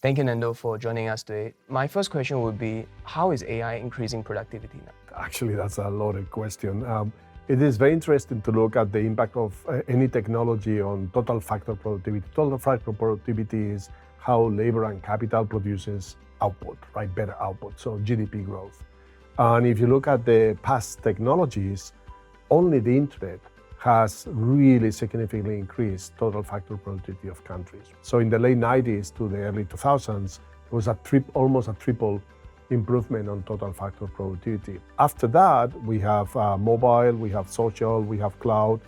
Thank you, Nando, for joining us today. My first question would be, how is AI increasing productivity now? Actually, that's a loaded question. It is very interesting to look at the impact of any technology on total factor productivity. Total factor productivity is how labor and capital produces output, right? Better output, so GDP growth. And if you look at the past technologies, only the internet has really significantly increased total factor productivity of countries. So in the late 90s to the early 2000s, it was almost a triple improvement on total factor productivity. After that, we have mobile, we have social, we have cloud.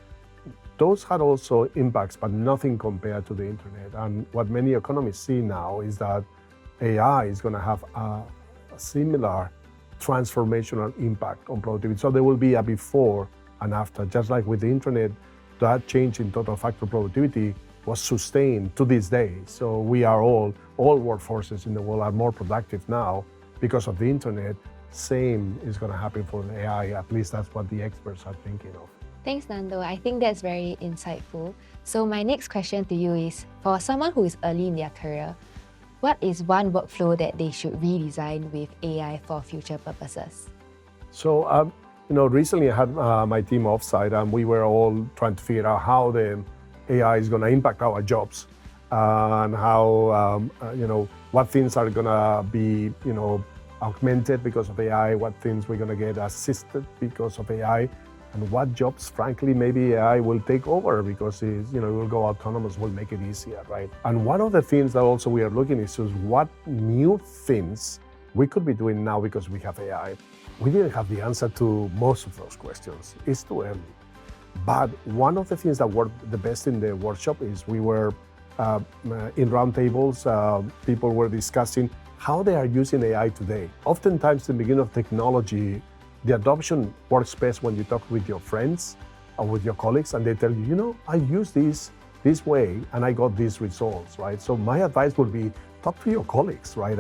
Those had also impacts, but nothing compared to the internet. And what many economists see now is that AI is going to have a similar transformational impact on productivity. So there will be a before and after. Just like with the internet, that change in total factor productivity was sustained to this day. So we are all workforces in the world are more productive now because of the internet. Same is going to happen for the AI. At least that's what the experts are thinking of. Thanks, Nando. I think that's very insightful. So my next question to you is, for someone who is early in their career, what is one workflow that they should redesign with AI for future purposes? So, recently I had my team offsite, and we were all trying to figure out how the AI is going to impact our jobs, and how, what things are going to be, augmented because of AI, what things we're going to get assisted because of AI, and what jobs, frankly, maybe AI will take over because it will go autonomous, will make it easier, right? And one of the things that also we are looking is what new things we could be doing now because we have AI. We didn't have the answer to most of those questions. It's too early. But one of the things that worked the best in the workshop is we were in roundtables, people were discussing how they are using AI today. Oftentimes, in the beginning of technology, the adoption works best when you talk with your friends or with your colleagues, and they tell you, I use this way and I got these results, right? So my advice would be talk to your colleagues, right?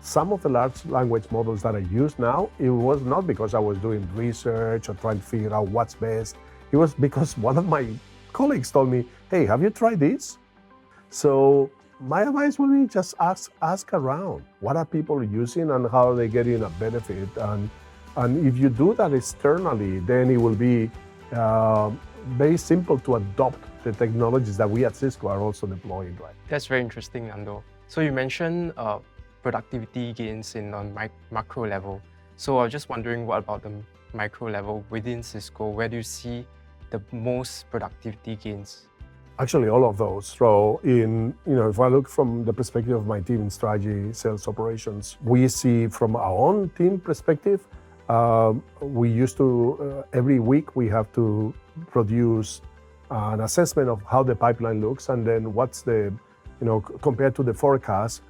Some of the large language models that I use now, it was not because I was doing research or trying to figure out what's best. It was because one of my colleagues told me, hey, have you tried this? So my advice would be just ask around. What are people using and how are they getting a benefit? And if you do that externally, then it will be very simple to adopt the technologies that we at Cisco are also deploying, right? That's very interesting, Nando. So you mentioned productivity gains in on macro level. So I was just wondering, what about the micro level within Cisco? Where do you see the most productivity gains? Actually, all of those. So if I look from the perspective of my team in strategy, sales, operations, we see from our own team perspective, we used to, every week we have to produce an assessment of how the pipeline looks, and then what's the, compared to the forecast,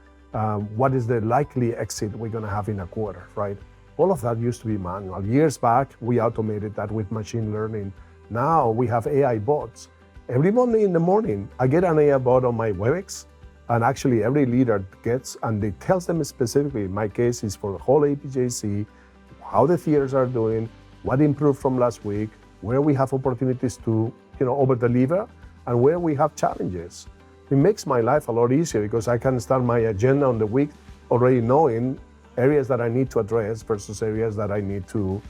what is the likely exit we're going to have in a quarter, right? All of that used to be manual. Years back, we automated that with machine learning. Now we have AI bots. Every Monday in the morning, I get an AI bot on my WebEx, and actually every leader gets, and it tells them specifically, in my case is for the whole APJC, how the theaters are doing, what improved from last week, where we have opportunities to over-deliver, and where we have challenges. It makes my life a lot easier because I can start my agenda on the week already knowing areas that I need to address versus areas that I need to,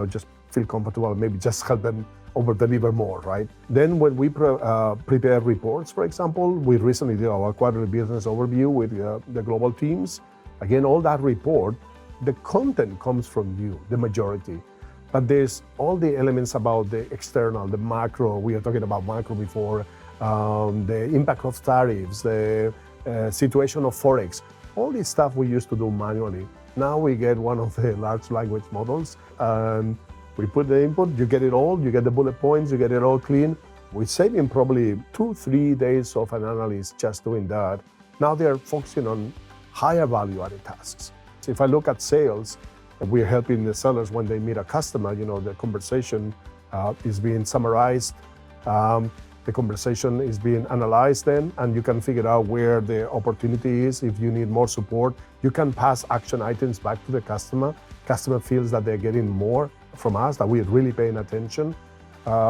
just feel comfortable, maybe just help them over-deliver more, right? Then when we prepare reports, for example, we recently did our quarterly business overview with the global teams. Again, all that report, the content comes from you, the majority. But there's all the elements about the external, the macro. We were talking about macro before, the impact of tariffs, the situation of Forex. All this stuff we used to do manually. Now we get one of the large language models, and we put the input, you get it all, you get the bullet points, you get it all clean. We're saving probably 2-3 days of an analyst just doing that. Now they're focusing on higher value-added tasks. So if I look at sales, we're helping the sellers when they meet a customer, the conversation is being summarized, the conversation is being analyzed then, and you can figure out where the opportunity is. If you need more support, you can pass action items back to the customer. Customer feels that they're getting more from us, that we're really paying attention,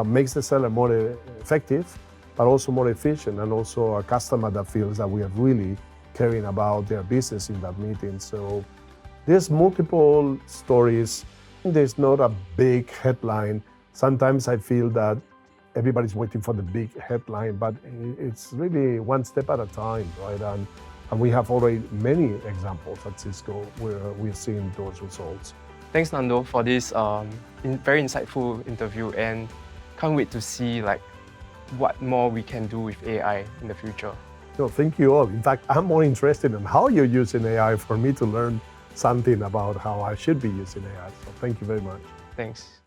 makes the seller more effective, but also more efficient, and also a customer that feels that we are really caring about their business in that meeting. So there's multiple stories. There's not a big headline. Sometimes I feel that everybody's waiting for the big headline, but it's really one step at a time, right? And we have already many examples at Cisco where we're seeing those results. Thanks, Nando, for this very insightful interview, and can't wait to see what more we can do with AI in the future. No, thank you all. In fact, I'm more interested in how you're using AI for me to learn something about how I should be using AI. So thank you very much. Thanks.